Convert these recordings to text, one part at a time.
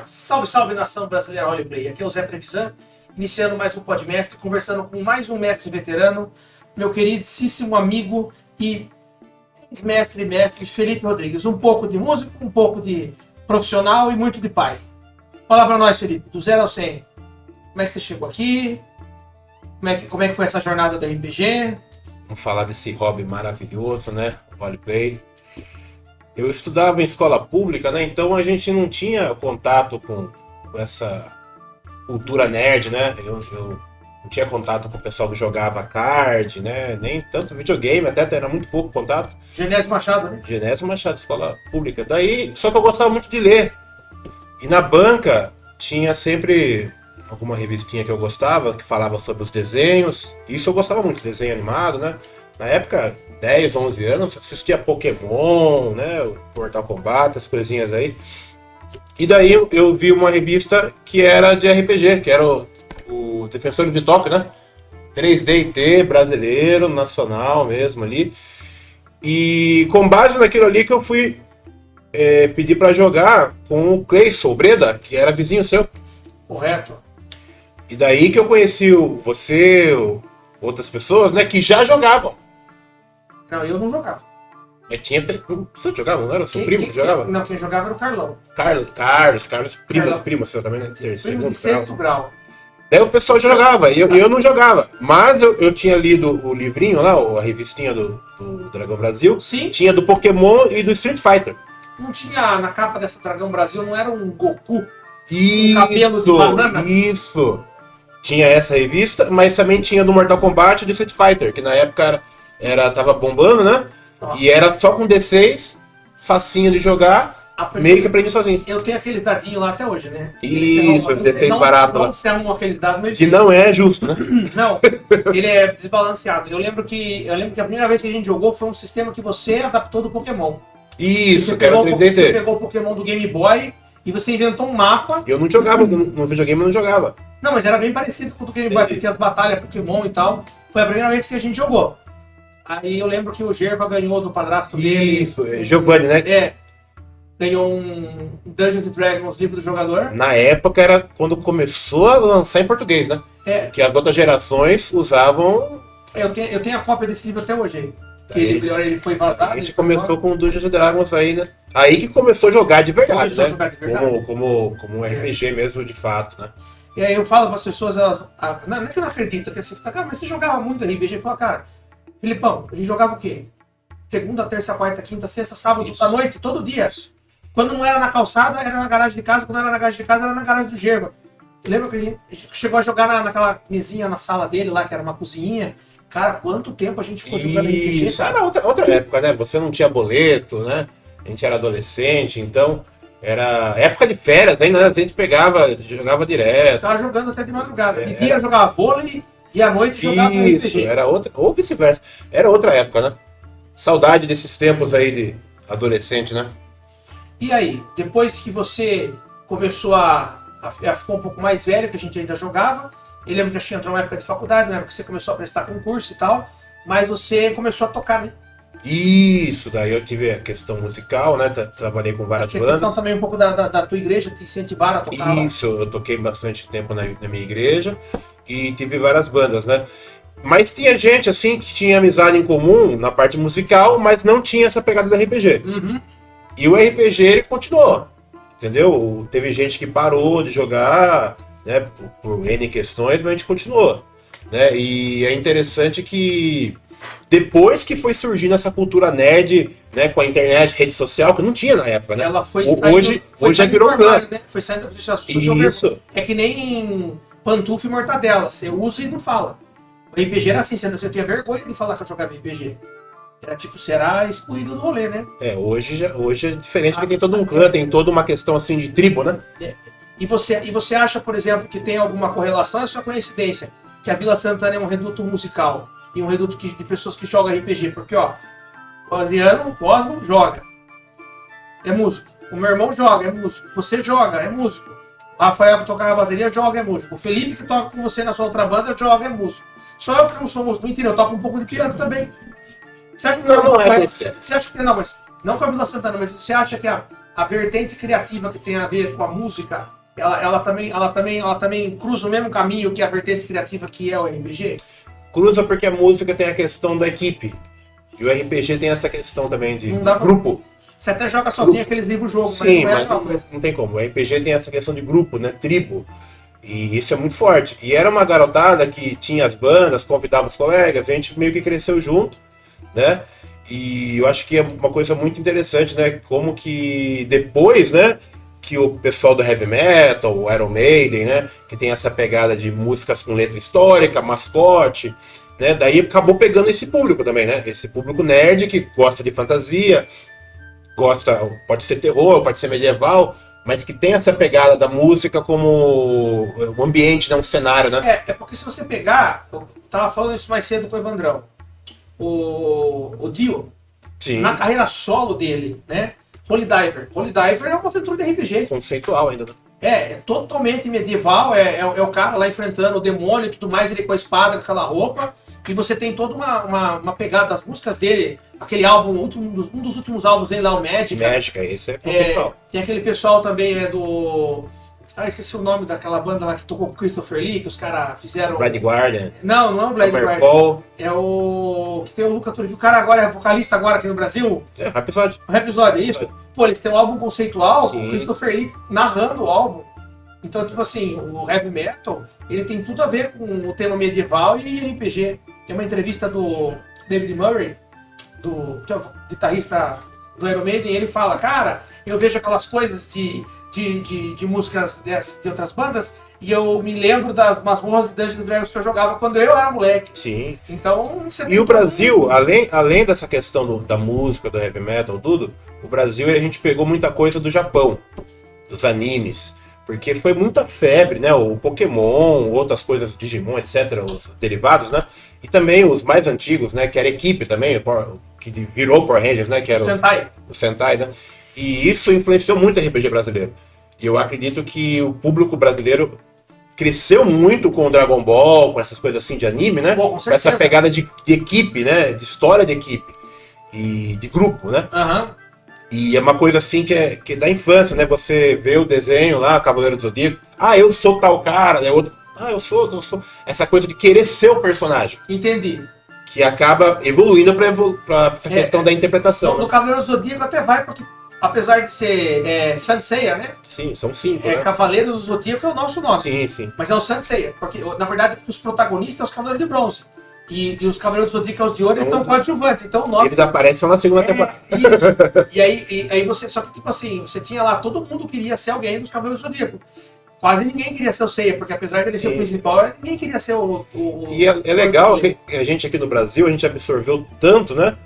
Salve, salve, nação brasileira roleplay. Aqui é o Zé Trevisan, iniciando mais um Podmestre, conversando com mais um mestre veterano, meu queridíssimo amigo e mestre Felipe Rodrigues. Um pouco de músico, um pouco de profissional e muito de pai. Fala pra nós, Felipe, do 0 ao 100. Como é que você chegou aqui? Como é que foi essa jornada do RPG? Vamos falar desse hobby maravilhoso, né? Roleplay. Eu estudava em escola pública, né? Então a gente não tinha contato com essa cultura nerd, né? Eu não tinha contato com o pessoal que jogava card, né? Nem tanto videogame, até era muito pouco contato. Genésio Machado, né? Genésio Machado, escola pública. Daí, só que eu gostava muito de ler. E na banca tinha sempre alguma revistinha que eu gostava, que falava sobre os desenhos. Isso eu gostava muito, desenho animado, né? Na época, 10, 11 anos, assistia Pokémon, né? O Mortal Kombat, as coisinhas aí. E daí eu vi uma revista que era de RPG, que era o Defensores de Tóquio, né? 3D&T brasileiro, nacional mesmo ali. E com base naquilo ali que eu fui pedir pra jogar com o Cleison, o Breda, que era vizinho seu. Correto. E daí que eu conheci você, outras pessoas, né, que já jogavam. Não, eu não jogava. Mas tinha. Você jogava, não era? Seu primo que jogava? Não, quem jogava era o Carlão. Carlos, Carlão. primo seu também, né? Primo de sexto grau. Daí o pessoal jogava, e eu não jogava. Mas eu tinha lido o livrinho lá, a revistinha do Dragão Brasil. Sim. Tinha do Pokémon e do Street Fighter. Não tinha na capa dessa Dragão Brasil, não era um Goku? Isso, cabelo de banana? Isso. Tinha essa revista, mas também tinha do Mortal Kombat e do Street Fighter, que na época tava bombando, né? Nossa. E era só com D6, facinho de jogar, meio que aprendi sozinho. Eu tenho aqueles dadinhos lá até hoje, né? Isso, D6 barato lá. Não se arrumam aqueles dados, mas... Que não é justo, né? Não, ele é desbalanceado. Eu lembro que a primeira vez que a gente jogou foi um sistema que você adaptou do Pokémon. Isso, Você que era o Você 3D. pegou o Pokémon do Game Boy e você inventou um mapa. Eu não jogava, no videogame eu não jogava. Não, mas era bem parecido com o do Game Boy, que tinha as batalhas Pokémon e tal. Foi a primeira vez que a gente jogou. Aí eu lembro que o Gerva ganhou do padrasto dele. Isso, Giovanni, né? Ganhou um Dungeons & Dragons, livro do jogador. Na época era quando começou a lançar em português, né? Que as outras gerações usavam... Eu tenho a cópia desse livro até hoje aí. Que ele foi vazado. A gente começou com o Dungeons & Dragons aí, né? Aí que começou a jogar de verdade, né? Como um RPG mesmo, de fato, né? E aí eu falo para as pessoas, não é que eu não acredito, que assim, cara, mas você jogava muito RPG? Eu falo, cara, Filipão, a gente jogava o quê? Segunda, terça, quarta, quinta, sexta, sábado, à noite, todo dia. Quando não era na calçada, era na garagem de casa. Quando era na garagem de casa, era na garagem do Gerva. Lembra que a gente chegou a jogar naquela mesinha na sala dele lá, que era uma cozinhinha. Cara, quanto tempo a gente ficou jogando RPG? Isso era outra época, né? Você não tinha boleto, né? A gente era adolescente, então era época de férias, ainda né? A gente jogava direto. Tava jogando até de madrugada. De dia jogava vôlei e à noite jogava Isso, RPG. Era outra, ou vice-versa. Era outra época, né? Saudade desses tempos aí de adolescente, né? E aí, depois que você começou a ficar um pouco mais velho, que a gente ainda jogava, eu lembro que a gente entrou numa época de faculdade, na época que você começou a prestar concurso e tal, mas você começou a tocar, né? Isso, daí eu tive a questão musical, né? Trabalhei com várias bandas. Então também um pouco da tua igreja te incentivaram a tocar. Isso, eu toquei bastante tempo na minha igreja e tive várias bandas, né? Mas tinha gente, assim, que tinha amizade em comum na parte musical, mas não tinha essa pegada do RPG. Uhum. E o RPG, ele continuou, entendeu? Teve gente que parou de jogar, né, por N questões, mas a gente continuou, né? E é interessante que depois que foi surgindo essa cultura nerd, né, com a internet, rede social, que não tinha na época, né? Ela foi hoje já virou clã. Né? Foi saindo das pessoas. Isso. É que nem pantufa e mortadela, você usa e não fala. O RPG era assim, você tinha vergonha de falar que eu jogava RPG. Era tipo, será excluído do rolê, né? Hoje é diferente, porque tem todo um clã, tem toda uma questão assim de tribo, né? E você acha, por exemplo, que tem alguma correlação, é só coincidência, que a Vila Santana é um reduto musical e um reduto de pessoas que jogam RPG? Porque, ó, o Adriano, o Cosmo, joga. É músico. O meu irmão joga, é músico. Você joga, é músico. O Rafael que toca a bateria joga, é músico. O Felipe que toca com você na sua outra banda joga, é músico. Só eu que não sou músico, mentira, eu toco um pouco de piano também. Você acha que não é você acha que não, mas não com a Vila Santana, mas você acha que a vertente criativa que tem a ver com a música, ela também cruza o mesmo caminho que a vertente criativa que é o RPG? Cruza porque a música tem a questão da equipe. E o RPG tem essa questão também de grupo. Você até joga sozinho aqueles livros-jogo, Sim, mas mas não tem como. O RPG tem essa questão de grupo, né? Tribo. E isso é muito forte. E era uma garotada que tinha as bandas, convidava os colegas, a gente meio que cresceu junto, né? E eu acho que é uma coisa muito interessante, né? Como que depois, né? Que o pessoal do heavy metal, o Iron Maiden, né? Que tem essa pegada de músicas com letra histórica, mascote, né? Daí acabou pegando esse público também, né? Esse público nerd que gosta de fantasia, pode ser terror, pode ser medieval, mas que tem essa pegada da música como um ambiente, né? Um cenário, né? É porque se você pegar, eu tava falando isso mais cedo com o Evandrão, o Dio, Sim. na carreira solo dele, né? Holy Diver é uma aventura de RPG. Conceitual ainda, né? É totalmente medieval, é o cara lá enfrentando o demônio e tudo mais, ele com a espada, com aquela roupa, e você tem toda uma pegada das músicas dele, aquele álbum, um dos últimos álbuns dele lá, o Magic. Esse é conceitual. Tem aquele pessoal também do... esqueci o nome daquela banda lá que tocou com o Christopher Lee, que os caras fizeram... Blind Guardian. Não é o Blind Guardian. É o... que tem o Luca Turivio. O cara agora é vocalista agora aqui no Brasil. É, Rhapsody. O Rhapsody, é isso? Pô, eles têm um álbum conceitual Sim. com o Christopher Lee narrando o álbum. Então, tipo assim, o heavy metal, ele tem tudo a ver com o tema medieval e RPG. Tem uma entrevista do David Murray, que é o guitarrista do Iron Maiden, ele fala, cara, eu vejo aquelas coisas de músicas de outras bandas e eu me lembro das masmorras de Dungeons & Dragons que eu jogava quando eu era moleque. Sim. Então, você E o Brasil, além dessa questão da música, do heavy metal, tudo, o Brasil a gente pegou muita coisa do Japão, dos animes. Porque foi muita febre, né? O Pokémon, outras coisas, Digimon, etc., os derivados, né? E também os mais antigos, né? Que era equipe também, que virou Power Rangers, né? Que era o Sentai, né? E isso influenciou muito o RPG brasileiro. E eu acredito que o público brasileiro cresceu muito com o Dragon Ball, com essas coisas assim de anime, né? Pô, com essa pegada de equipe, né? De história de equipe. E de grupo, né? Aham. E é uma coisa assim que é da infância, né? Você vê o desenho lá, Cavaleiro do Zodíaco. Ah, eu sou tal cara, né? Outro. Ah, eu sou. Essa coisa de querer ser o personagem. Entendi. Que acaba evoluindo pra essa questão da interpretação. No Cavaleiro do Zodíaco até vai, porque apesar de ser Sanseiya, né? Sim, são 5, né? Cavaleiros do Zodíaco é o nosso nome. Sim, sim. Mas é o Sanseiya, porque na verdade porque os protagonistas são os Cavaleiros de Bronze. E os Cavaleiros do Zodíaco, os de ouro, eles estão coadjuvantes. Então o nome... Eles aparecem só na segunda temporada. E aí você... Só que tipo assim, você tinha lá, todo mundo queria ser alguém dos Cavaleiros do Zodíaco. Quase ninguém queria ser o Seiya, porque apesar de ele ser o principal, ninguém queria ser o e é legal que a gente aqui no Brasil, a gente absorveu tanto, né?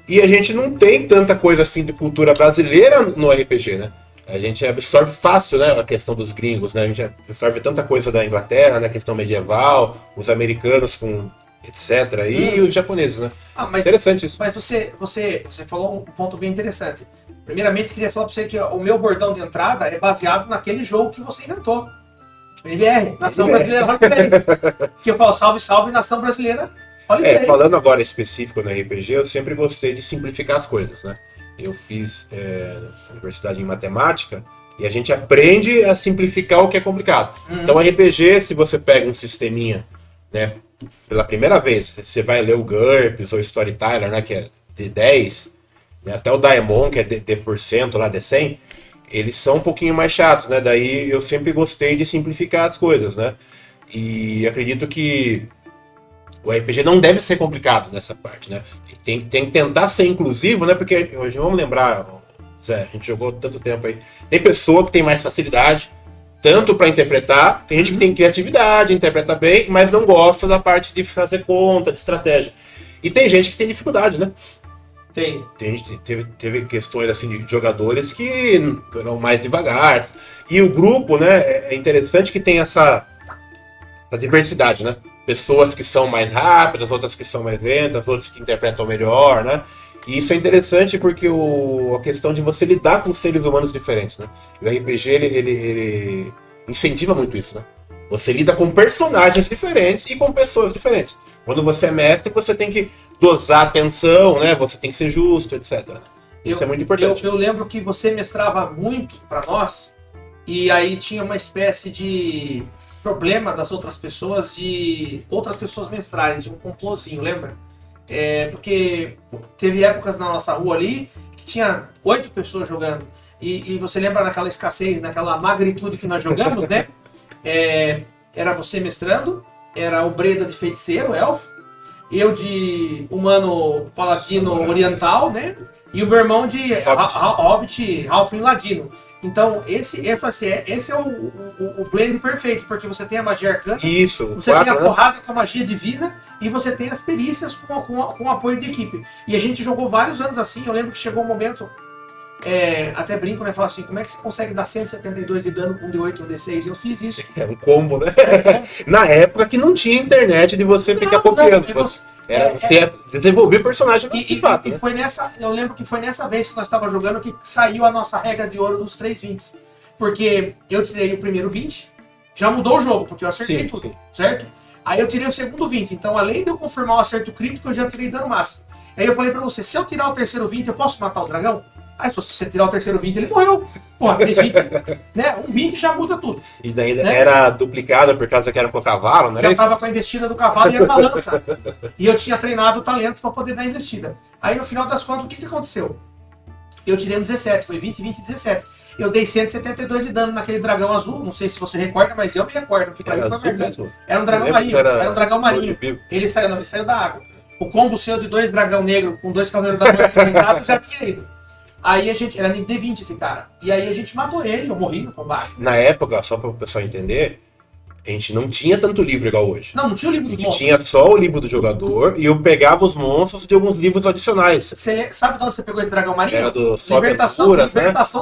E a gente não tem tanta coisa assim de cultura brasileira no RPG, né? A gente absorve fácil, né, a questão dos gringos, né? A gente absorve tanta coisa da Inglaterra, né, a questão medieval, os americanos com etc. E os japoneses, né? Interessante isso. Mas você falou um ponto bem interessante. Primeiramente, queria falar para você que o meu bordão de entrada é baseado naquele jogo que você inventou. NBR, Nação Brasileira Roleplay. Que eu falo, salve, salve, Nação Brasileira Roleplay. Falando agora específico no RPG, eu sempre gostei de simplificar as coisas, né? Eu fiz universidade em matemática e a gente aprende a simplificar o que é complicado. Então, RPG, se você pega um sisteminha, né, pela primeira vez, você vai ler o GURPS ou Storyteller, né, que é D10, né, até o Daemon, que é D%, lá D100, eles são um pouquinho mais chatos, né? Daí eu sempre gostei de simplificar as coisas, né? E acredito que o RPG não deve ser complicado nessa parte, né? Tem que tentar ser inclusivo, né? Porque hoje vamos lembrar, Zé, a gente jogou tanto tempo aí. Tem pessoa que tem mais facilidade, tanto para interpretar, tem gente que tem criatividade, interpreta bem, mas não gosta da parte de fazer conta, de estratégia. E tem gente que tem dificuldade, né? Teve questões assim de jogadores que eram mais devagar. E o grupo, né, é interessante que tem essa diversidade, né? Pessoas que são mais rápidas, outras que são mais lentas, outros que interpretam melhor, né? E isso é interessante porque a questão de você lidar com seres humanos diferentes, né? E o RPG, ele incentiva muito isso, né? Você lida com personagens diferentes e com pessoas diferentes. Quando você é mestre, você tem que dosar a atenção, né? Você tem que ser justo, etc. Isso é muito importante. Eu lembro que você mestrava muito para nós, e aí tinha uma espécie de problema das outras pessoas, de outras pessoas mestrarem, de um complôzinho, lembra? Porque teve épocas na nossa rua ali que tinha 8 pessoas jogando. E você lembra naquela escassez, naquela magnitude que nós jogamos, né? Era você mestrando, era o Breda de feiticeiro, elfo, eu de humano paladino oriental, né? E o meu irmão de Hobbit, Halfling ladino. Então, esse é o blend perfeito, porque você tem a magia arcana, Isso, você tem a porrada com a magia divina e você tem as perícias com apoio de equipe. E a gente jogou vários anos assim. Eu lembro que chegou um momento, até brinco, né? Falo assim, como é que você consegue dar 172 de dano com um D8 e um D6? E eu fiz isso. É um combo, né? Na época que não tinha internet de você ficar copiando. Você desenvolver personagem de fato. E foi eu lembro que foi nessa vez que nós estávamos jogando que saiu a nossa regra de ouro dos 3 20. Porque eu tirei o primeiro 20, já mudou o jogo, porque eu acertei tudo, certo? Aí eu tirei o segundo 20, então além de eu confirmar o acerto crítico, eu já tirei dano máximo. Aí eu falei pra você, se eu tirar o terceiro 20, eu posso matar o dragão? Aí se você tirar o terceiro 20, ele morreu. Porra, 3 20, né? Um 20 já muda tudo. E daí era duplicado por causa que era com o cavalo, né? Já tava com a investida do cavalo e era uma lança. E eu tinha treinado o talento para poder dar a investida. Aí no final das contas, o que aconteceu? Eu tirei um 17, foi 20, 20 e 17. Eu dei 172 de dano naquele dragão azul, não sei se você recorda, mas eu me recordo. Que era um dragão marinho, era um dragão marinho. Ele saiu da água. O combo seu de 2 dragão negro com 2 cavaleiros da noite trincados já tinha ido. Aí era nível D20 esse cara. E aí a gente matou ele, eu morri no combate. Na época, só para o pessoal entender, a gente não tinha tanto livro igual hoje. Não tinha o livro dos monstros. A gente tinha só o livro do jogador e eu pegava os monstros de alguns livros adicionais. Você sabe de onde você pegou esse dragão marinho? Era do Libertação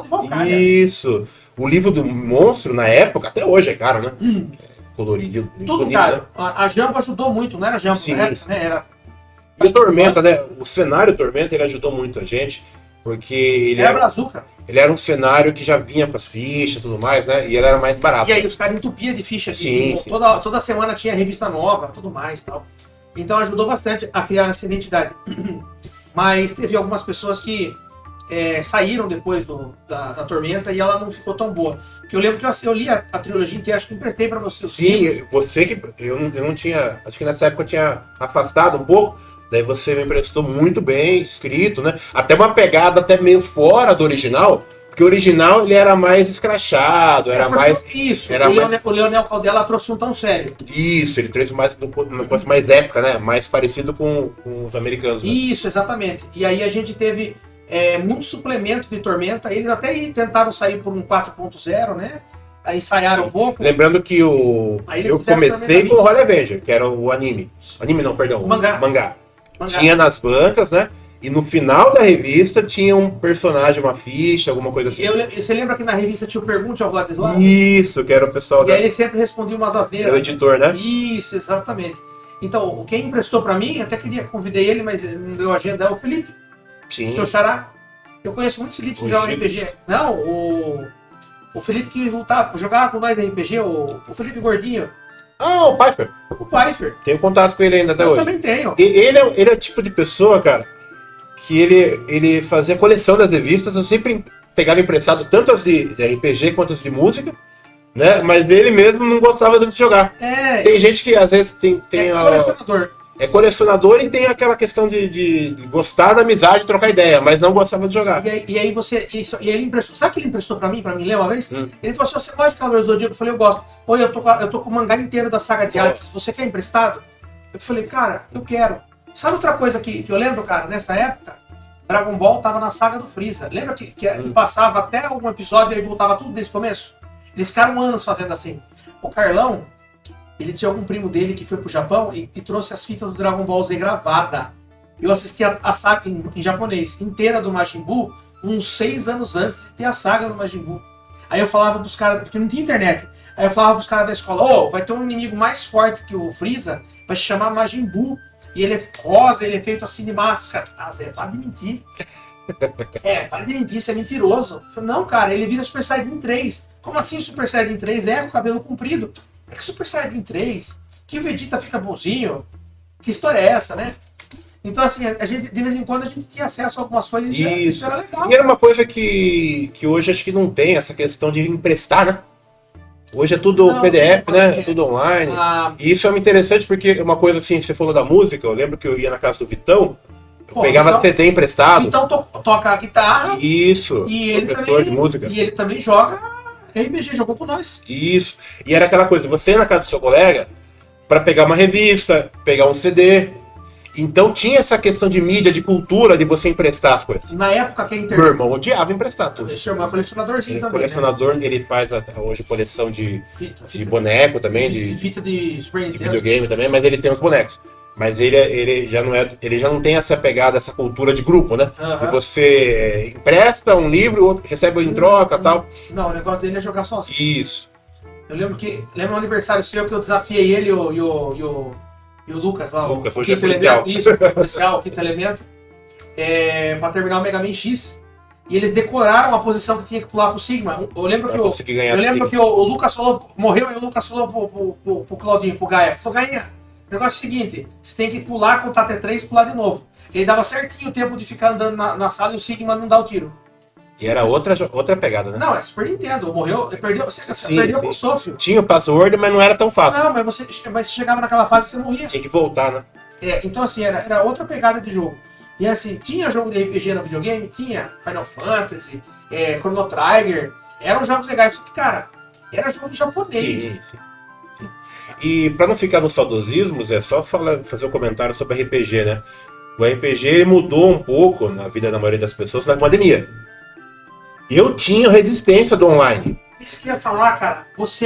de Valkyria. Isso. O livro do monstro, na época, até hoje é caro, né? Colorido. Tudo caro. Né? A Jambo ajudou muito, não era Jambo, sim, né? Sim. Era... E o Tormenta, né? O cenário Tormenta, ele ajudou muito a gente. Porque ele era um cenário que já vinha com as fichas e tudo mais, né? E ele era mais barato. E aí os caras entupiam de ficha. Sim. Toda semana tinha revista nova, tudo mais e tal. Então ajudou bastante a criar essa identidade. Mas teve algumas pessoas que saíram depois da Tormenta e ela não ficou tão boa. Porque eu lembro que eu li a trilogia inteira, acho que emprestei pra você. Sim, você que... Eu não tinha... Acho que nessa época eu tinha afastado um pouco. Daí você me emprestou muito bem escrito, né? Até uma pegada até meio fora do original, porque o original ele era mais escrachado, era mais... Isso, o Leonel Caldela trouxe um tão sério. Isso, ele trouxe uma coisa mais épica, né? Mais parecido com os americanos. Né? Isso, exatamente. E aí a gente teve muito suplemento de Tormenta, eles até tentaram sair por um 4.0, né? Aí ensaiaram um pouco. Lembrando que eu comecei com o Holy Avenger, que era o anime. Anime não, perdão, o mangá. Tinha nas bancas, né? E no final da revista tinha um personagem, uma ficha, alguma coisa assim. Você lembra que na revista tinha o Pergunte ao Vladislav? Isso, que era o pessoal E aí ele sempre respondia umas asneiras. Era o editor, né? Isso, exatamente. Então, quem emprestou pra mim, até convidei ele, mas não deu agenda, é o Felipe. Sim. Seu xará. Eu conheço muitos Felipe que jogam RPG. Não, o Felipe que jogava com nós RPG, o Felipe Gordinho. Ah, o Pfeiffer. O Pfeiffer. Tenho contato com ele ainda até hoje. Eu também tenho. Ele é o tipo de pessoa, cara, que ele fazia coleção das revistas. Eu sempre pegava emprestado tanto as de RPG quanto as de música, né? Mas ele mesmo não gostava de jogar. Tem gente que às vezes tem colecionador. É colecionador e tem aquela questão de gostar da amizade, trocar ideia, mas não gostava de jogar. E aí e ele emprestou. Sabe o que ele emprestou pra mim ler uma vez? Ele falou assim: você gosta de Cavaleiros do Zodíaco? Eu falei, eu gosto. Oi, eu tô com o mangá inteiro da saga de Hades. Você quer emprestado? Eu falei, cara, eu quero. Sabe outra coisa que eu lembro, cara, nessa época? Dragon Ball tava na saga do Freeza. Lembra que passava até algum episódio e aí voltava tudo desde o começo? Eles ficaram anos fazendo assim. O Carlão, ele tinha algum primo dele que foi pro Japão e trouxe as fitas do Dragon Ball Z gravada. Eu assisti a saga em japonês inteira do Majin Buu uns 6 anos antes de ter a saga do Majin Buu. Aí eu falava pros caras, porque não tinha internet, aí eu falava pros caras da escola, vai ter um inimigo mais forte que o Freeza, vai se chamar Majin Buu, e ele é rosa, ele é feito assim de massa. Zé, para de mentir. Para de mentir, isso é mentiroso. Eu falei, não, cara, ele vira Super Saiyajin 3. Como assim Super Saiyajin 3? Com o cabelo comprido. É que Super Saiyajin 3, que o Vegeta fica bonzinho. Que história é essa, né? Então, assim, a gente, de vez em quando a gente tinha acesso a algumas coisas e isso era legal. E era uma coisa que hoje acho que não tem, essa questão de emprestar, né? Hoje é tudo PDF, né? É tudo online. E isso é interessante porque uma coisa assim, você falou da música, eu lembro que eu ia na casa do Vitão, eu pegava então, CD emprestado. Então toca a guitarra. Isso, e ele professor também, de música. E ele também joga RPG, jogou com nós. Isso. E era aquela coisa, você ia na casa do seu colega para pegar uma revista, pegar um CD. Então tinha essa questão de mídia, de cultura, de você emprestar as coisas. Na época que a internet... Meu irmão odiava emprestar tudo. Esse irmão é colecionadorzinho também, colecionador, né? Ele faz hoje coleção de boneco também, de fita de Super Nintendo, videogame também, mas ele tem os bonecos. Mas ele já não tem essa pegada, essa cultura de grupo, né? Que você empresta um livro, o outro recebe em troca e tal. Não, o negócio dele é jogar sozinho. Isso. Eu lembro no aniversário seu que eu desafiei ele e o Lucas lá, o quinto elemento, o quinto elemento, pra terminar o Mega Man X. E eles decoraram a posição que tinha que pular pro Sigma. Eu lembro que o Lucas falou, morreu e o Lucas falou pro Claudinho, pro Gaia. Falou, Gainha, o negócio é o seguinte, você tem que pular, contar até 3 e pular de novo. Ele dava certinho o tempo de ficar andando na sala e o Sigma não dá o tiro. E era outra pegada, né? Não, é Super Nintendo. Morreu, perdeu pro Sofio. Tinha o password, mas não era tão fácil. Não, mas você chegava naquela fase e você morria. Tinha que voltar, né? Então assim, era outra pegada de jogo. E assim, tinha jogo de RPG no videogame? Tinha. Final Fantasy, Chrono Trigger. Eram jogos legais, só que, cara, era jogo de japonês. Sim. E pra não ficar nos saudosismos, é só fazer um comentário sobre RPG, né? O RPG mudou um pouco na vida da maioria das pessoas na pandemia. Eu tinha resistência do online. Isso que eu ia falar, cara. Você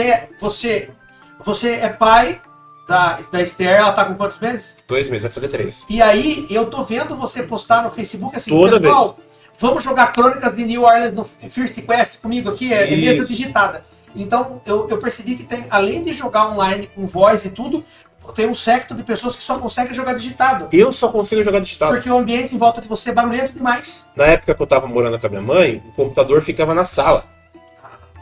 é pai da Esther, ela tá com quantos meses? 2 meses, vai fazer 3. E aí, eu tô vendo você postar no Facebook assim, toda pessoal, vez. Vamos jogar Crônicas de New Orleans no First Quest comigo aqui, é mesa digitada. Então, eu percebi que tem, além de jogar online com voz e tudo, tem um secto de pessoas que só conseguem jogar digitado. Eu só consigo jogar digitado. Porque o ambiente em volta de você é barulhento demais. Na época que eu tava morando com a minha mãe, o computador ficava na sala.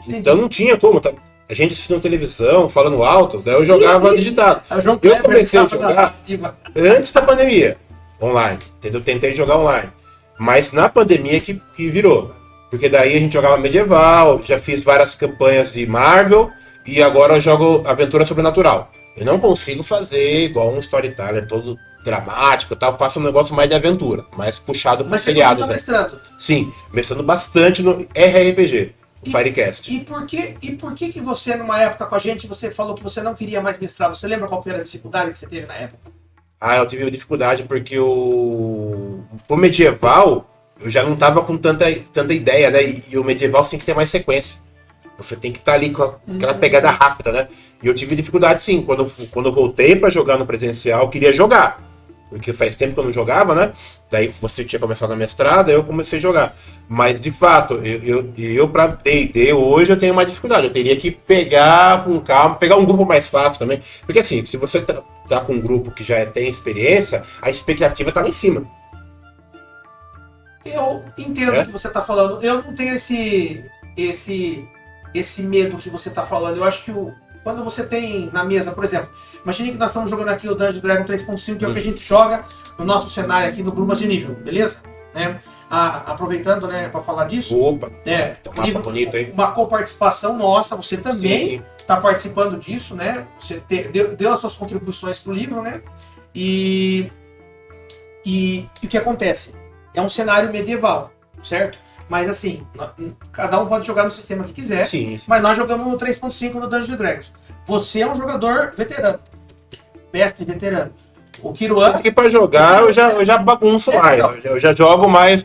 Entendi. Então não tinha como. A gente assistindo televisão, falando alto, daí eu jogava digitado. Eu comecei a jogar antes da pandemia, online. Entendeu? Tentei jogar online. Mas na pandemia que virou. Porque daí a gente jogava medieval, já fiz várias campanhas de Marvel e agora eu jogo aventura sobrenatural. Eu não consigo fazer igual um storyteller todo dramático e tal, faço um negócio mais de aventura, mais puxado pro seriado. Mas você tá mestrando? Sim, mestrando bastante no RRPG, o Firecast. E por que você, numa época com a gente, você falou que você não queria mais mestrar? Você lembra qual era a dificuldade que você teve na época? Eu tive dificuldade porque o medieval eu já não tava com tanta ideia, né? E o medieval você tem que ter mais sequência. Você tem que estar ali com aquela pegada rápida, né? E eu tive dificuldade sim. Quando eu voltei pra jogar no presencial, eu queria jogar. Porque faz tempo que eu não jogava, né? Daí você tinha começado a mestrada, eu comecei a jogar. Mas, de fato, eu pra D&D hoje eu tenho mais dificuldade. Eu teria que pegar com calma, pegar um grupo mais fácil também. Porque assim, se você tá com um grupo que já tem experiência, a expectativa tá lá em cima. Eu entendo o que você tá falando. Eu não tenho esse medo que você tá falando. Eu acho que quando você tem na mesa, por exemplo, imagine que nós estamos jogando aqui o Dungeons & Dragons 3.5, que é o que a gente joga no nosso cenário aqui no Grumas de Nível, beleza? Aproveitando, né, para falar disso. Opa! Um mapa bonito aí. Uma coparticipação nossa, você também está participando disso, né? Você deu as suas contribuições pro livro, né? E o que acontece? É um cenário medieval, certo? Mas assim, cada um pode jogar no sistema que quiser, mas nós jogamos no 3.5 no Dungeons & Dragons. Você é um jogador veterano, mestre veterano. O Kiruan... Porque pra jogar eu já bagunço mais, eu já jogo mais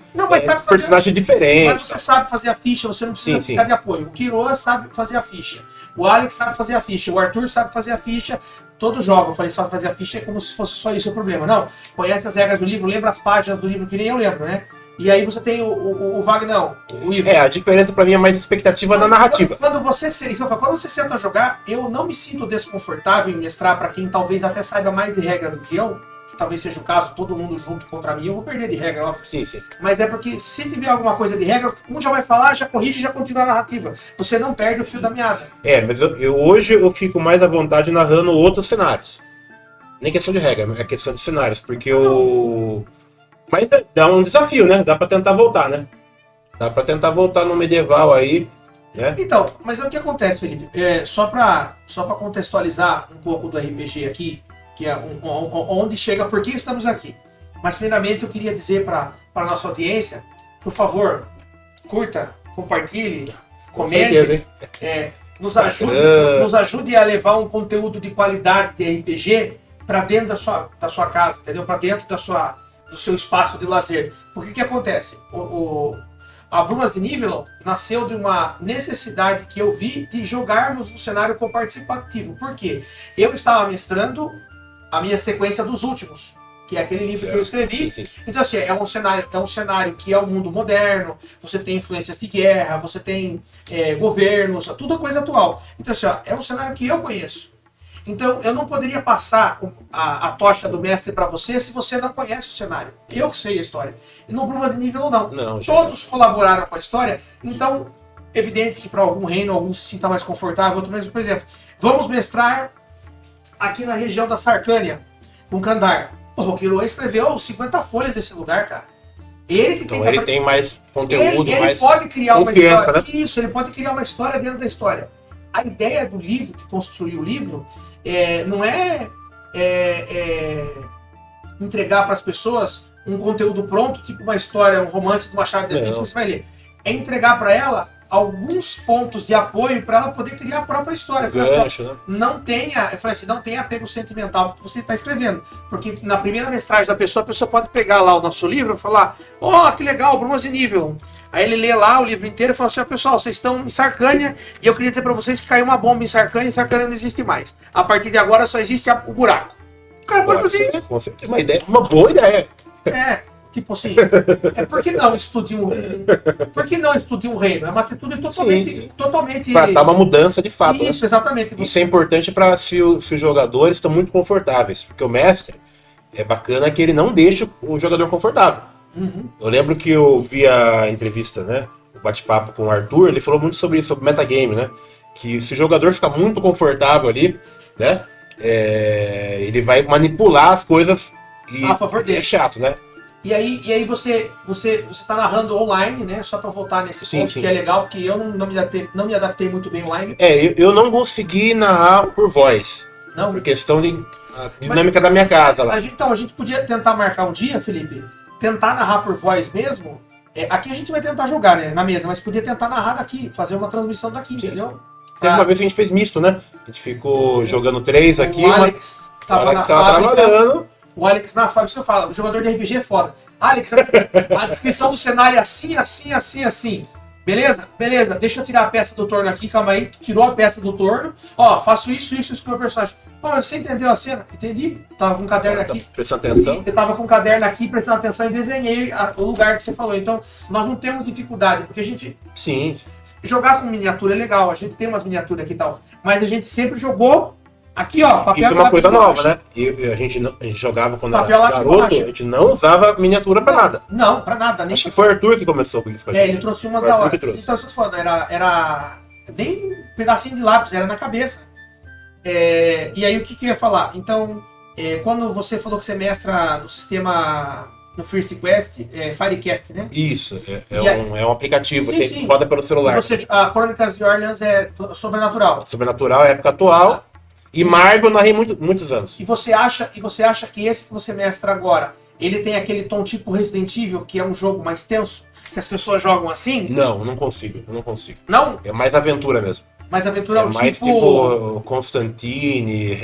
personagem diferente. Mas você sabe fazer a ficha, você não precisa ficar de apoio. O Kiruan sabe fazer a ficha, o Alex sabe fazer a ficha, o Arthur sabe fazer a ficha, todo jogo, eu falei só fazer a ficha é como se fosse só isso o problema. Não, conhece as regras do livro, lembra as páginas do livro que nem eu lembro, né? E aí você tem o Wagner, o Ivo. A diferença pra mim é mais expectativa na narrativa. Quando você senta a jogar, eu não me sinto desconfortável em mestrar pra quem talvez até saiba mais de regra do que eu. Que talvez seja o caso, todo mundo junto contra mim, eu vou perder de regra, óbvio. Sim. Mas é porque se tiver alguma coisa de regra, um já vai falar, já corrige e já continua a narrativa. Você não perde o fio da meada. Mas hoje eu fico mais à vontade narrando outros cenários. Nem questão de regra, é questão de cenários, porque o... Mas dá um desafio, né? Dá pra tentar voltar, né? Dá pra tentar voltar no medieval aí, né? Então, mas o que acontece, Felipe? Só pra contextualizar um pouco do RPG aqui, que é onde chega, por que estamos aqui. Mas primeiramente eu queria dizer para a nossa audiência, por favor, curta, compartilhe, comente, certeza, hein? nos ajude a levar um conteúdo de qualidade de RPG para dentro da sua casa, entendeu? Para dentro do seu espaço de lazer. Porque que acontece? A Brumas de Nivellon nasceu de uma necessidade que eu vi de jogarmos um cenário participativo. Por quê? Eu estava mestrando a minha sequência dos últimos, que é aquele livro que eu escrevi. Sim. Então, assim, é um cenário que é o mundo moderno, você tem influências de guerra, você tem governos, tudo coisa atual. Então, assim, é um cenário que eu conheço. Então, eu não poderia passar a tocha do mestre para você se você não conhece o cenário. Eu que sei a história. E no Brumas de Nivellon, não. Todos colaboraram com a história. Então, evidente que para algum reino, algum se sinta mais confortável, outro mesmo. Por exemplo, vamos mestrar aqui na região da Sarcânia, com Kandar. O Kiro escreveu 50 folhas desse lugar, cara. Ele tem mais conteúdo, ele mais pode criar uma história. né? Isso, ele pode criar uma história dentro da história. A ideia do livro, de construir o livro, não é entregar para as pessoas um conteúdo pronto, tipo uma história, um romance do Machado de Assis que você vai ler. É entregar para ela alguns pontos de apoio para ela poder criar a própria história. Gancho, né? Não tenha apego sentimental que você está escrevendo. Porque na primeira mestragem da pessoa, a pessoa pode pegar lá o nosso livro e falar: ó, que legal, Brumas de Nivellon. Aí ele lê lá o livro inteiro e fala assim: pessoal, vocês estão em Sarcânia e eu queria dizer para vocês que caiu uma bomba em Sarcânia e Sarcânia não existe mais. A partir de agora só existe o buraco. O cara pode fazer isso. Com certeza. Uma boa ideia. Tipo assim, por que não explodir um reino? É uma atitude totalmente... Para dar uma mudança de fato. Isso, né? exatamente. Isso é importante para se os jogadores estão muito confortáveis. Porque o mestre, é bacana que ele não deixa o jogador confortável. Uhum. Eu lembro que eu vi a entrevista, né? O bate-papo com o Arthur, ele falou muito sobre isso, sobre metagame, né? Que se o jogador ficar muito confortável ali, né? Ele vai manipular as coisas e a favor dele. É chato, né? E aí você tá narrando online, né? Só para voltar nesse ponto, que é legal, porque eu não me adaptei muito bem online. Eu não consegui narrar por voz. Não? Por questão de dinâmica da minha casa lá. A gente podia tentar marcar um dia, Felipe, tentar narrar por voz mesmo. Aqui a gente vai tentar jogar, né, na mesa, mas podia tentar narrar daqui, fazer uma transmissão daqui, entendeu? Teve uma vez que a gente fez misto, né? A gente ficou jogando 3 aqui. O Alex tava na fábrica. Trabalhando. O Alex na fábrica, isso que eu falo, o jogador de RPG é foda. Alex, a descrição do cenário é assim, assim, assim, assim. Beleza? Beleza, deixa eu tirar a peça do torno aqui, calma aí. Tirou a peça do torno. Ó, faço isso com o meu personagem. Ó, você entendeu a cena? Entendi. Tava com um caderno aqui. Prestando atenção. Eu tava com um caderno aqui, prestando atenção e desenhei o lugar que você falou. Então, nós não temos dificuldade, porque a gente... Sim. Jogar com miniatura é legal, a gente tem umas miniaturas aqui e tal. Mas a gente sempre jogou aqui, ó, papel. Isso é uma coisa nova, né? E a gente jogava quando era garoto, a gente não usava miniatura pra nada. Não, pra nada. Nem Acho que foi o Arthur que começou com isso pra gente. Ele trouxe umas da hora. Então, isso que eu tô falando, era nem um pedacinho de lápis, era na cabeça. E aí, o que eu ia falar? Então, quando você falou que você mestra no sistema, no First Quest, Firecast, né? Isso, é um aplicativo que roda pelo celular. A Crônicas de Orleans é sobrenatural. Sobrenatural é época atual. E Marvel eu narrei muitos anos. E você acha que esse que você mestra agora, ele tem aquele tom tipo Resident Evil, que é um jogo mais tenso? Que as pessoas jogam assim? Não, eu não consigo. Não? É mais aventura mesmo. Mais aventura é mais tipo Constantine,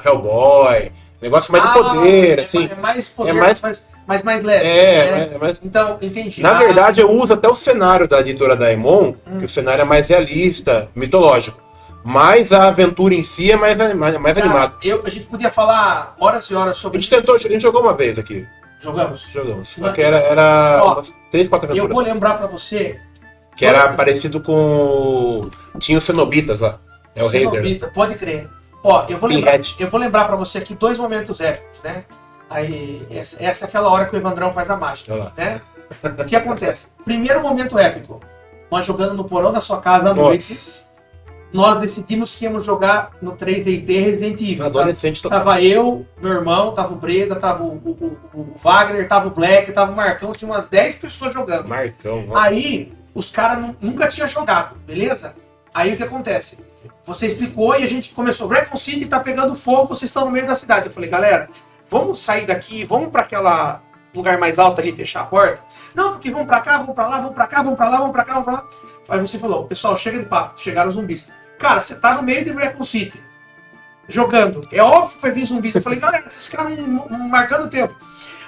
Hellboy, negócio mais de poder, assim. É mais poder, mas mais leve. Mais... Então, entendi. Na verdade, eu uso até o cenário da editora Daemon, que o cenário é mais realista, mitológico. Mas a aventura em si é mais animada. A gente podia falar horas e horas sobre isso. A gente jogou uma vez aqui. Jogamos. Só que era umas 3, 4 aventuras. Eu vou lembrar pra você... Que era parecido com... Tinha os Cenobitas lá. É o Razer. Pode crer. Ó, eu vou lembrar pra você aqui 2 momentos épicos, né? Aí, essa é aquela hora que o Evandrão faz a mágica, né? O que acontece? Primeiro momento épico. Nós jogando no porão da sua casa à noite. nós decidimos que íamos jogar no 3DT Resident Evil. Adolescente total. Tava eu, meu irmão, tava o Breda, tava o Wagner, tava o Black, tava o Marcão, tinha umas 10 pessoas jogando. Marcão, nossa. Aí, os caras nunca tinham jogado, beleza? Aí o que acontece? Você explicou e a gente começou. Raccoon City tá pegando fogo, vocês estão no meio da cidade. Eu falei, galera, vamos sair daqui, vamos pra aquela lugar mais alto ali, fechar a porta? Não, porque vamos pra cá, vamos pra lá, vamos pra cá, vamos pra lá, vamos pra cá, vamos pra lá. Aí você falou, pessoal, chega de papo, chegaram os zumbis. Cara, você tá no meio de Raccoon City, jogando. É óbvio que vai vir zumbis. Eu falei, galera, vocês ficaram marcando tempo.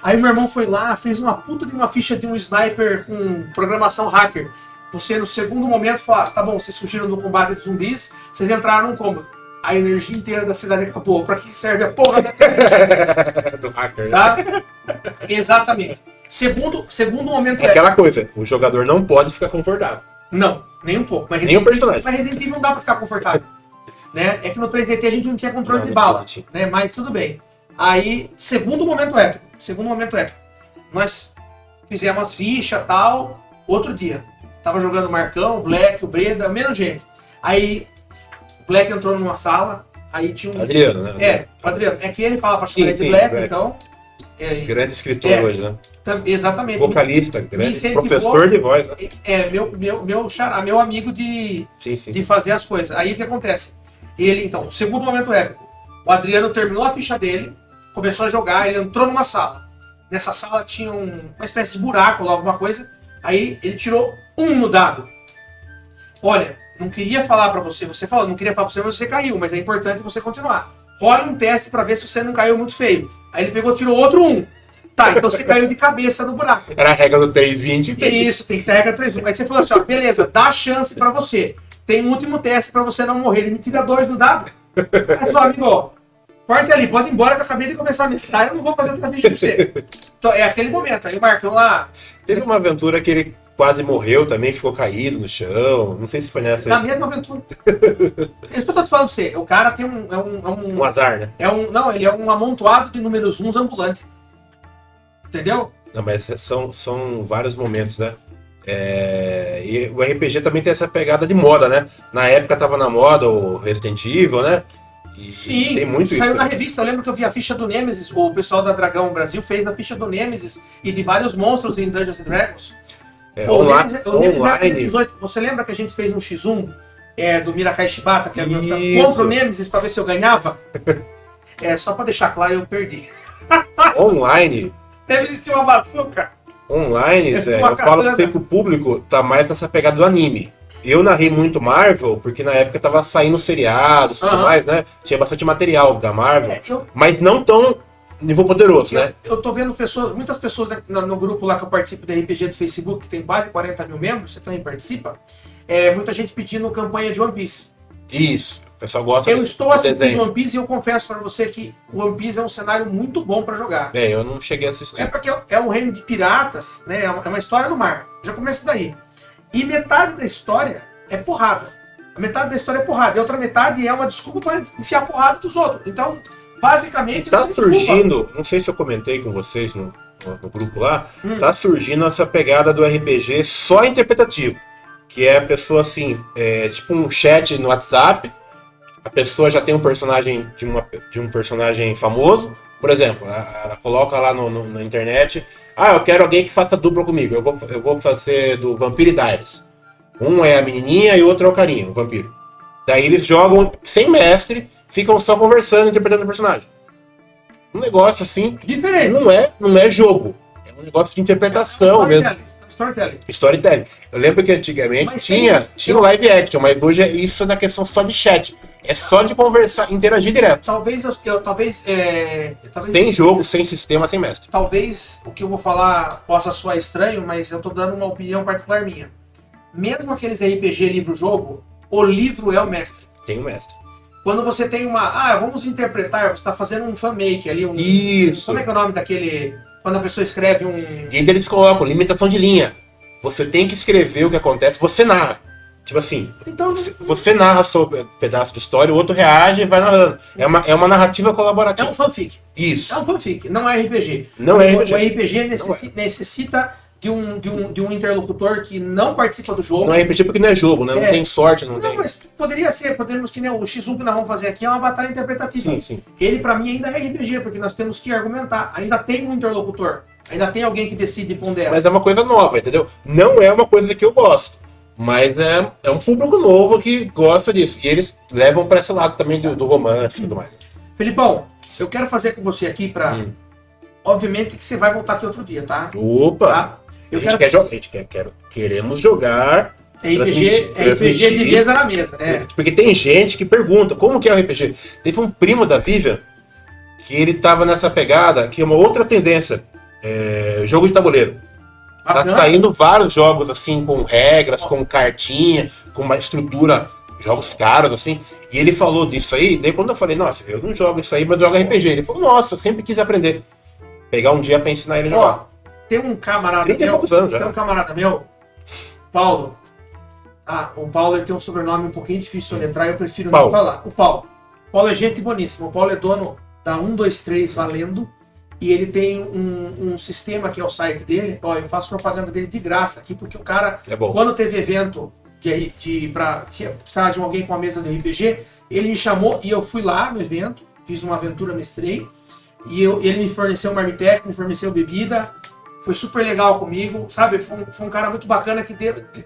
Aí meu irmão foi lá, fez uma puta de uma ficha de um sniper com programação hacker. Você, no segundo momento, fala, tá bom, vocês fugiram do combate dos zumbis, vocês entraram num cômodo. A energia inteira da cidade acabou. Pra que serve a porra da do hacker. tá? Exatamente. Segundo momento É aquela coisa, o jogador não pode ficar confortável. Não, nem um pouco. Mas Nem o personagem. Mas Resident Evil não dá pra ficar confortável. Né? É que no 3DT a gente não tinha controle Não, de não bala. tinha. Né? Mas tudo bem. Aí, segundo momento épico. Nós fizemos as fichas e tal. Outro dia. Tava jogando o Marcão, o Black, o Breda, menos gente. Aí, o Black entrou numa sala. Aí tinha um. Adriano, né? O Adriano. É que ele fala pra chamar Sim, ele de sim, Black, Black. então. Grande escritor hoje, né? Exatamente. Vocalista, grande incentivou- professor de voz. Né? Meu xará, meu amigo de fazer as coisas. Aí o que acontece? Ele, então, o segundo momento épico. O Adriano terminou a ficha dele, começou a jogar, ele entrou numa sala. Nessa sala tinha uma espécie de buraco lá, alguma coisa. Aí ele tirou 1 no dado. Olha, não queria falar pra você, você falou, não queria falar pra você, mas você caiu, mas é importante você continuar. Role um teste pra ver se você não caiu muito feio. Aí ele pegou, tirou outro 1. Tá, então você caiu de cabeça no buraco. Era a regra do 320. Isso, tem que ter regra 3-1. Aí você falou assim, ó, beleza, dá chance pra você. Tem um último teste pra você não morrer. Ele me tira 2 no dado. Aí, meu amigo, ó, corta ali, pode ir embora que eu acabei de começar a mestrar, eu não vou fazer outra ficha pra você. Então, é aquele momento. Aí o Marcão lá, Teve uma aventura que ele quase morreu também, ficou caído no chão. Não sei se foi nessa na aí. mesma aventura. É isso que eu tô te falando pra você. O cara tem Um azar, né? não, ele é um amontoado de números 1 ambulante. Entendeu? Não, mas são vários momentos, né? E o RPG também tem essa pegada de moda, né? Na época tava na moda o Resident Evil, né? E Sim, tem muito saiu isso. na revista. Eu lembro que eu vi a ficha do Nemesis. O pessoal da Dragão Brasil fez a ficha do Nemesis e de vários monstros em Dungeons and Dragons. Pô, o Nemesis era online. 18. Você lembra que a gente fez um X1 do Mirakai Shibata, que era Isso. contra o Nemesis pra ver se eu ganhava? Só pra deixar claro, eu perdi. Online, Nemesis tinha uma bazuca. online, Eu Zé, fui uma eu falo katana. que o público tá mais nessa pegada do anime. Eu narrei muito Marvel, porque na época tava saindo seriados e tudo Aham. mais, né? Tinha bastante material da Marvel, Eu, mas não tão nível poderoso, né? eu tô vendo muitas pessoas no grupo lá que eu participo do RPG do Facebook, que tem quase 40 mil membros, você também participa. Muita gente pedindo campanha de One Piece. Isso. O pessoal gosta Eu de estou assistindo desenho. One Piece e eu confesso pra você que o One Piece é um cenário muito bom pra jogar. Eu não cheguei a assistir. É porque é um reino de piratas, né? É uma história no mar. Já começa daí. E metade da história é porrada. A metade da história é porrada. E a outra metade é uma desculpa pra enfiar porrada dos outros. Então, basicamente... Tá não tem desculpa. surgindo, não sei se eu comentei com vocês no grupo lá, tá surgindo essa pegada do RPG só interpretativo. Que é a pessoa assim, tipo um chat no WhatsApp, a pessoa já tem um personagem de um personagem famoso, por exemplo, ela coloca lá na internet, eu quero alguém que faça dupla comigo, eu vou fazer do Vampire Diaries. Um é a menininha e o outro é o carinha, o vampiro. Daí eles jogam sem mestre, ficam só conversando, interpretando o personagem. Um negócio assim, Diferente. não é jogo, é um negócio de interpretação mesmo. Storytelling. Eu lembro que antigamente Mas tinha o live action, mas hoje isso é na questão só de chat. É só de conversar, interagir direto. Talvez Sem jogo, sem sistema, sem mestre. talvez o que eu vou falar possa soar estranho, mas eu tô dando uma opinião particular minha. Mesmo aqueles RPG livro-jogo, o livro é o mestre. Tem um mestre. Quando você tem vamos interpretar, você tá fazendo um fanmake ali, Isso. como é que é o nome daquele, quando a pessoa escreve um... E ainda eles colocam limitação de linha. Você tem que escrever o que acontece, você narra. Tipo assim, Então, você narra seu pedaço de história, o outro reage e vai narrando. É uma narrativa é colaborativa. um fanfic. Isso. É um fanfic, não é RPG. Não é RPG. O RPG necessita de um interlocutor que não participa do jogo. Não é RPG porque não é jogo, né? Não tem sorte, não tem. Mas poderia ser, podemos que nem o X1 que nós vamos fazer aqui é uma batalha interpretativa. Sim, sim. Ele, pra mim, ainda é RPG, porque nós temos que argumentar. Ainda tem um interlocutor. Ainda tem alguém que decide e pondera. Mas é uma coisa nova, entendeu? Não é uma coisa que eu gosto. Mas é um público novo que gosta disso. E eles levam pra esse lado também do romance e tudo mais. Felipão, eu quero fazer com você aqui pra... Obviamente que você vai voltar aqui outro dia, tá? Opa! Tá? Queremos jogar... RPG de mesa na mesa. Porque tem gente que pergunta, como que é o RPG? Teve um primo da Vivian que ele tava nessa pegada, que é uma outra tendência. Jogo de tabuleiro. Tá saindo vários jogos assim, com regras, com cartinha, com uma estrutura, jogos caros, assim. E ele falou disso aí, daí quando eu falei, nossa, eu não jogo isso aí, mas jogo RPG. Ele falou, nossa, eu sempre quis aprender. Pegar um dia pra ensinar ele a jogar. Tem um camarada 30 e poucos anos já. Tem um camarada meu, Paulo. O Paulo ele tem um sobrenome um pouquinho difícil de letrar, eu prefiro não falar. O Paulo. O Paulo é gente boníssima. O Paulo é dono da 123 Valendo. E ele tem um sistema que é o site dele. Ó, eu faço propaganda dele de graça aqui, porque o cara, quando teve evento pra precisar de alguém com uma mesa de RPG, ele me chamou e eu fui lá no evento, fiz uma aventura, mestrei. E ele me forneceu um marmitex, me forneceu bebida. Foi super legal comigo, sabe? Foi um cara muito bacana que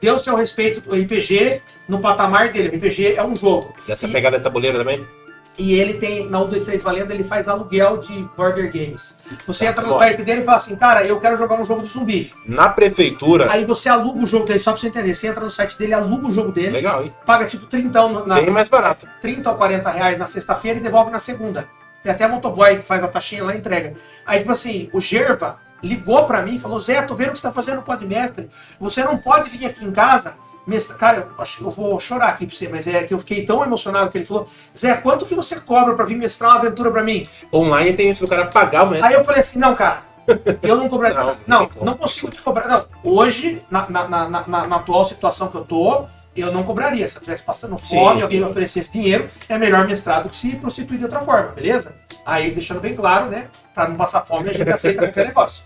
deu seu respeito do RPG no patamar dele. O RPG é um jogo. Dessa pegada de tabuleiro também? E ele tem, na 123 Valendo, ele faz aluguel de border games. Você entra no site dele e fala assim, cara, eu quero jogar um jogo de zumbi. Na prefeitura... Aí você aluga o jogo dele, só pra você entender. Você entra no site dele, aluga o jogo dele. Legal, hein? Paga tipo 30 bem mais barato. 30 ou 40 reais na sexta-feira e devolve na segunda. Tem até a motoboy que faz a taxinha lá e entrega. Aí, tipo assim, o Gerva ligou pra mim e falou, Zé, tô vendo o que você tá fazendo no Podmestre. Você não pode vir aqui em casa... Cara, eu vou chorar aqui pra você, mas é que eu fiquei tão emocionado que ele falou, Zé, quanto que você cobra pra vir mestrar uma aventura pra mim? Online tem isso, o cara pagar o mestre. Aí eu falei assim, não, cara, eu não cobraria. não consigo te cobrar. Não, hoje, na atual situação que eu tô, eu não cobraria. Se eu estivesse passando fome, alguém me oferecesse dinheiro, é melhor mestrado que se prostituir de outra forma, beleza? Aí, deixando bem claro, né, pra não passar fome, a gente aceita qualquer negócio.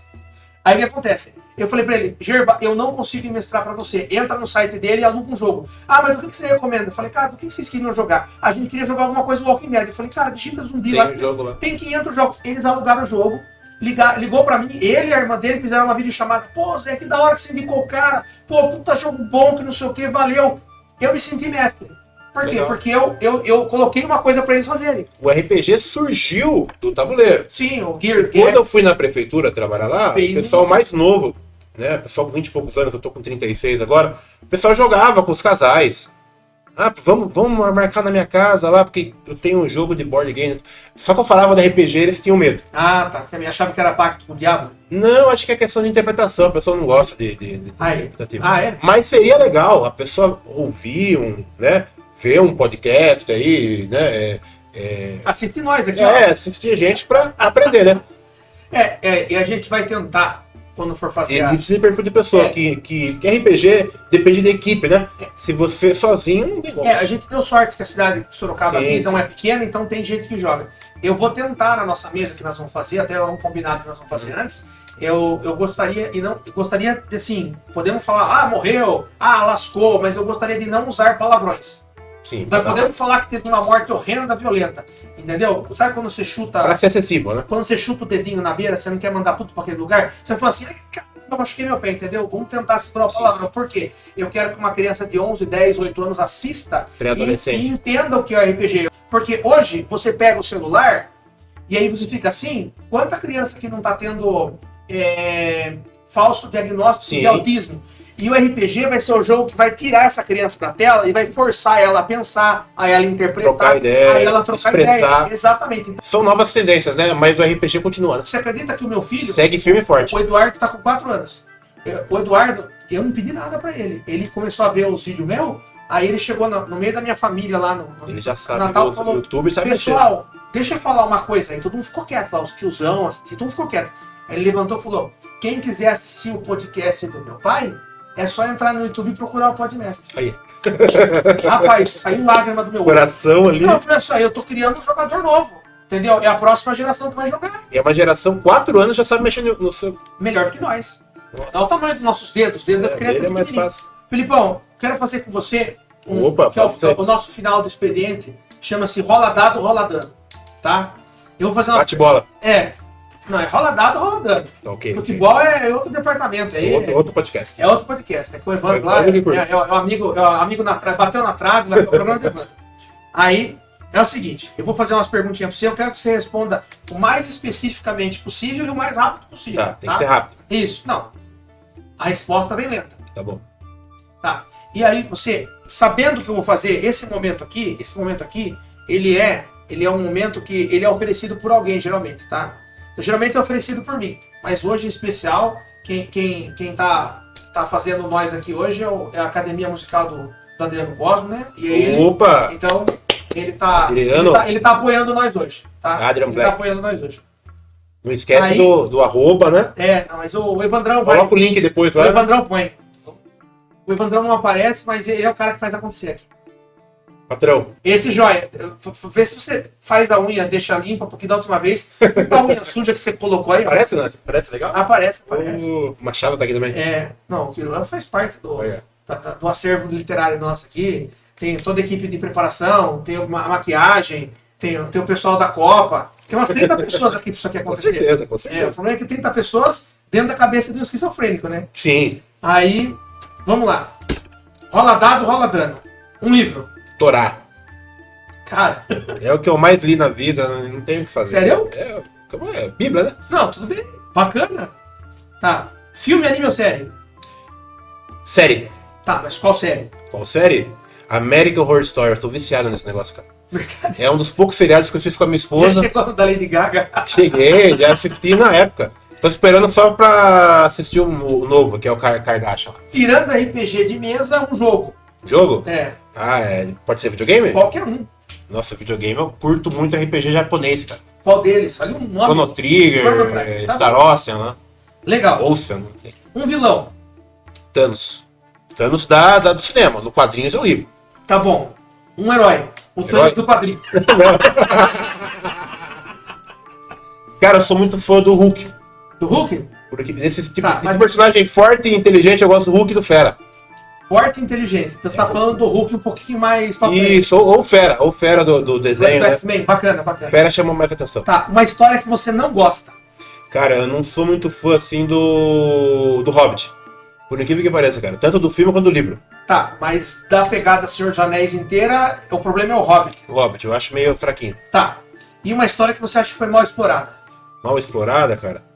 Aí o que acontece? Eu falei pra ele, Gerva, eu não consigo mestrar pra você. Entra no site dele e aluga um jogo. Ah, mas do que você recomenda? Eu falei, cara, do que vocês queriam jogar? A gente queria jogar alguma coisa Walking Dead. Eu falei, cara, digita zumbi lá. Tem 500 jogos. Eles alugaram o jogo. Ligou pra mim, ele e a irmã dele fizeram uma videochamada. Pô, Zé, que da hora que você indicou o cara. Pô, puta jogo bom, que não sei o que, valeu. Eu me senti mestre. Por quê? Porque eu coloquei uma coisa pra eles fazerem. O RPG surgiu do tabuleiro. Sim, o Gear. Quando eu fui na prefeitura trabalhar lá, o pessoal mais novo, né, pessoal com 20 e poucos anos, eu tô com 36 agora, o pessoal jogava com os casais. Ah, vamos marcar na minha casa lá, porque eu tenho um jogo de board game. Só que eu falava do RPG, eles tinham medo. Ah, tá. Você achava que era pacto com o diabo? Não, acho que é questão de interpretação. A pessoa não gosta de interpretativa. É? Mas seria legal a pessoa ouvir né? Ver um podcast aí, né? Assiste nós aqui. Assistir a gente pra aprender, né? E a gente vai tentar, quando for fazer. Esse perfil de pessoa que RPG depende da equipe, né? Se você sozinho, não tem como. A gente deu sorte que a cidade de Sorocaba aqui não é pequena, então tem gente que joga. Eu vou tentar na nossa mesa que nós vamos fazer, até um combinado que nós vamos fazer antes. Eu gostaria de, assim, podemos falar, morreu, lascou, mas eu gostaria de não usar palavrões. Sim, nós podemos falar que teve uma morte horrenda, violenta, entendeu? Sabe quando você chuta... Pra ser acessível, né? Quando você chuta o dedinho na beira, você não quer mandar tudo pra aquele lugar, você fala assim, ai, caramba, eu machuquei meu pé, entendeu? Vamos tentar segurar o palavrão. Por quê? Eu quero que uma criança de 11, 10, 8 anos assista e entenda o que é RPG. Porque hoje, você pega o celular e aí você fica assim, quanta criança que não tá tendo falso diagnóstico de autismo? E o RPG vai ser o jogo que vai tirar essa criança da tela e vai forçar ela a pensar, a ela interpretar, trocar ideia, a ela trocar ideia. Exatamente. São novas tendências, né? Mas o RPG continua, né? Você acredita que o meu filho... Segue firme e forte. O Eduardo tá com 4 anos. O Eduardo, eu não pedi nada pra ele. Ele começou a ver os vídeos meus, aí ele chegou no meio da minha família lá ele já sabe, Natal, falou, YouTube sabe pessoal, deixa eu falar uma coisa. Aí todo mundo ficou quieto lá, os tiozão, todo mundo ficou quieto. Aí ele levantou e falou, quem quiser assistir o podcast do meu pai... É só entrar no YouTube e procurar o Podmestre. Aí. Rapaz, saiu lágrima do meu coração ali. Não, eu falei assim, eu tô criando um jogador novo. Entendeu? É a próxima geração que vai jogar. E é uma geração, 4 anos, já sabe mexer no seu... Melhor que nós. Dá o tamanho dos nossos dedos, os dedos das crianças. É mais fácil. Felipão, quero fazer com você Opa, que é o nosso final do expediente. Chama-se rola dado, rola dano. Tá? Eu vou fazer uma. Bate-bola. Não, é rola dado, rola dano. Ok. Futebol é outro departamento. Outro podcast. É outro podcast. É com o Evandro lá. É o amigo na trave, bateu na trave lá, que é o programa do Evandro. Aí, é o seguinte, eu vou fazer umas perguntinhas pra você, eu quero que você responda o mais especificamente possível e o mais rápido possível. Tá, tem que ser rápido. Isso, não. A resposta vem lenta. Tá bom. Tá. E aí, você, sabendo que eu vou fazer esse momento aqui, ele é um momento que ele é oferecido por alguém, geralmente, tá? Então, geralmente é oferecido por mim, mas hoje em especial, quem tá fazendo nós aqui hoje é a Academia Musical do Adriano Cosmo, né? E aí Opa! Então, ele tá apoiando nós hoje, tá? Adrian Ele tá apoiando nós hoje. Não esquece aí, do arroba, né? Mas o Evandrão Coloca o link depois, vai. O Evandrão põe. O Evandrão não aparece, mas ele é o cara que faz acontecer aqui. Patrão. Esse joia, vê se você faz a unha, deixa limpa, porque da última vez, a unha suja que você colocou aí. Aparece, né? Parece legal? Aparece. O Machado tá aqui também. Não, o Quirão faz parte do acervo literário nosso aqui. Tem toda a equipe de preparação, tem uma maquiagem, tem o pessoal da Copa. Tem umas 30 pessoas aqui pra isso aqui acontecer. Com certeza. O problema é que 30 pessoas dentro da cabeça de um esquizofrênico, né? Sim. Aí, vamos lá. Rola dado, rola dano. Um livro. Torá. Cara. É o que eu mais li na vida, não tenho o que fazer. Sério? É Bíblia, né? Não, tudo bem. Bacana. Tá. Filme, anime ou série? Série. Tá, mas qual série? Qual série? American Horror Story. Eu tô viciado nesse negócio, cara. Verdade. É um dos poucos seriados que eu fiz com a minha esposa. Já chegou da Lady Gaga? Cheguei, já assisti na época. Tô esperando só pra assistir o novo, que é o Kardashian. Tirando RPG de mesa, um jogo. Jogo? Pode ser videogame? Qualquer um. Nossa, videogame eu curto muito RPG japonês, cara. Qual deles? Olha um nome. Chrono Trigger, Star Ocean, né? Legal. Ocean, não sei. Um vilão. Thanos. Thanos do cinema. No quadrinhos é horrível. Tá bom. Um herói. O Thanos do quadrinho. Cara, eu sou muito fã do Hulk. Do Hulk? Porque esse tipo de personagem forte e inteligente, eu gosto do Hulk e do Fera. Forte e inteligência. Então você tá falando do Hulk um pouquinho mais pra frente. Isso, ou Fera do desenho, né? X-Men, bacana. Fera chama mais atenção. Tá, uma história que você não gosta. Cara, eu não sou muito fã, assim, do Hobbit. Por incrível que pareça, cara. Tanto do filme quanto do livro. Tá, mas da pegada Senhor dos Anéis inteira, o problema é o Hobbit. O Hobbit, eu acho meio fraquinho. Tá. E uma história que você acha que foi mal explorada? Mal explorada, cara?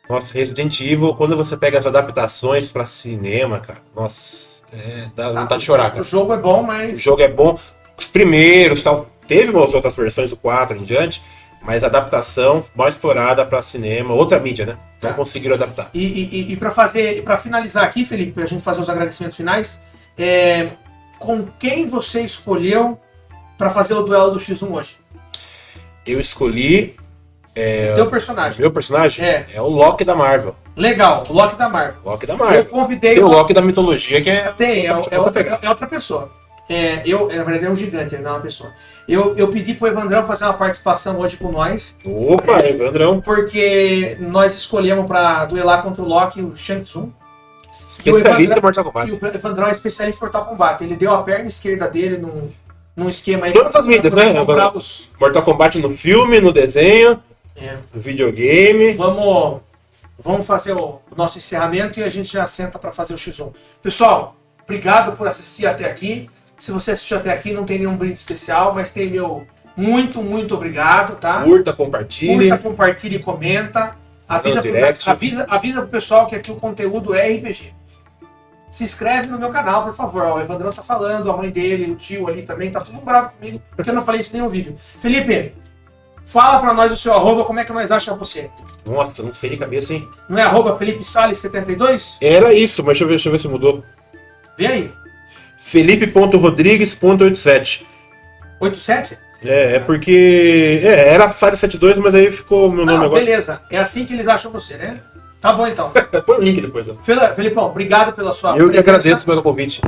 Nossa, Resident Evil, quando você pega as adaptações pra cinema, cara, nossa, dá vontade de chorar, cara. O jogo é bom, mas... O jogo é bom. Os primeiros, tal, teve umas outras versões, o 4 em diante, mas a adaptação mal explorada pra cinema, outra mídia, né? Não conseguiram adaptar. E pra finalizar aqui, Felipe, pra gente fazer os agradecimentos finais, com quem você escolheu pra fazer o duelo do X1 hoje? Eu escolhi... Teu personagem. Meu personagem? É o Loki da Marvel. Legal, o Loki da Marvel. Loki da Marvel. Eu convidei... Tem o Loki da mitologia, que é... É outra pessoa. Na verdade é um gigante, ele não é uma pessoa. Eu pedi pro Evandrão fazer uma participação hoje com nós. Opa, Evandrão. Porque nós escolhemos pra duelar contra o Loki o Shang Tsung. Especialista em Mortal Kombat. E o Evandrão é especialista em Mortal Kombat. Ele deu a perna esquerda dele num esquema aí. Todas as mídias, né? Mortal Kombat no filme, no desenho, no videogame. Vamos fazer o nosso encerramento e a gente já senta para fazer o X1. Pessoal, obrigado por assistir até aqui. Se você assistiu até aqui, não tem nenhum brinde especial, mas tem meu muito, muito obrigado, tá? Curta, compartilhe. Curta, compartilhe e comenta. Avisa pro pessoal que aqui o conteúdo é RPG. Se inscreve no meu canal, por favor. O Evandrão tá falando, a mãe dele, o tio ali também, tá tudo bravo comigo, porque eu não falei isso em nenhum vídeo. Felipe, fala pra nós o seu arroba, como é que nós achamos você? Nossa, não sei de cabeça, hein? Não é arroba Felipe Salles 72? Era isso, mas deixa eu ver se mudou. Vê aí. Felipe.rodrigues.87. 87? É porque... era Salles 72, mas aí ficou meu nome agora. Beleza. É assim que eles acham você, né? Tá bom, então. Põe o link depois. Felipão, obrigado pela sua presença. Eu que agradeço pelo convite.